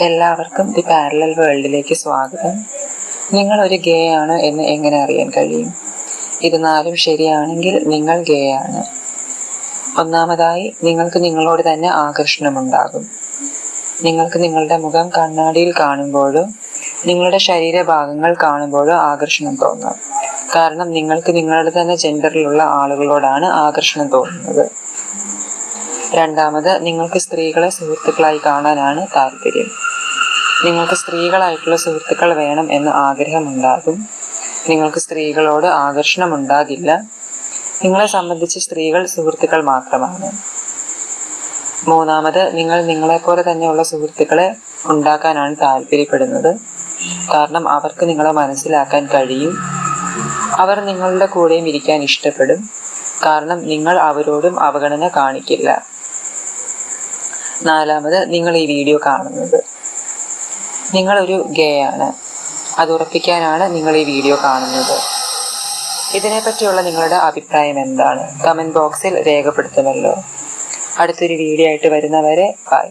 എല്ലാവർക്കും the parallel വേൾഡിലേക്ക് സ്വാഗതം. നിങ്ങൾ ഒരു ഗേ ആണ് എന്ന് എങ്ങനെ അറിയാൻ കഴിയും? ഇത് നാലും ശരിയാണെങ്കിൽ നിങ്ങൾ ഗേ ആണ്. ഒന്നാമതായി, നിങ്ങൾക്ക് നിങ്ങളോട് തന്നെ ആകർഷണമുണ്ടാകും. നിങ്ങൾക്ക് നിങ്ങളുടെ മുഖം കണ്ണാടിയിൽ കാണുമ്പോഴോ നിങ്ങളുടെ ശരീരഭാഗങ്ങൾ കാണുമ്പോഴോ ആകർഷണം തോന്നാം. കാരണം നിങ്ങൾക്ക് നിങ്ങളുടെ തന്നെ ജെൻഡറിലുള്ള ആളുകളോടാണ് ആകർഷണം തോന്നുന്നത്. രണ്ടാമത്, നിങ്ങൾക്ക് സ്ത്രീകളെ സുഹൃത്തുക്കളായി കാണാനാണ് താല്പര്യം. നിങ്ങൾക്ക് സ്ത്രീകളായിട്ടുള്ള സുഹൃത്തുക്കൾ വേണം എന്ന് ആഗ്രഹമുണ്ടാകും. നിങ്ങൾക്ക് സ്ത്രീകളോട് ആകർഷണമുണ്ടാകില്ല. നിങ്ങളെ സംബന്ധിച്ച് സ്ത്രീകൾ സുഹൃത്തുക്കൾ മാത്രമാണ്. മൂന്നാമത്, നിങ്ങൾ നിങ്ങളെപ്പോലെ തന്നെയുള്ള സുഹൃത്തുക്കളെ ഉണ്ടാക്കാനാണ് താല്പര്യപ്പെടുന്നത്. കാരണം അവർക്ക് നിങ്ങളെ മനസ്സിലാക്കാൻ കഴിയും. അവർ നിങ്ങളുടെ കൂടെയും ഇരിക്കാൻ ഇഷ്ടപ്പെടും. കാരണം നിങ്ങൾ അവരോടും അവഗണന കാണിക്കില്ല. നാലാമത്, നിങ്ങൾ ഈ വീഡിയോ കാണുന്നത്. നിങ്ങളൊരു ഗേ ആണ്. അത് ഉറപ്പിക്കാനാണ് നിങ്ങൾ ഈ വീഡിയോ കാണുന്നത്. ഇതിനെപ്പറ്റിയുള്ള നിങ്ങളുടെ അഭിപ്രായം എന്താണ്? കമന്റ് ബോക്സിൽ രേഖപ്പെടുത്തുമല്ലോ. അടുത്തൊരു വീഡിയോ ആയിട്ട് വരുന്നവരെ ബൈ.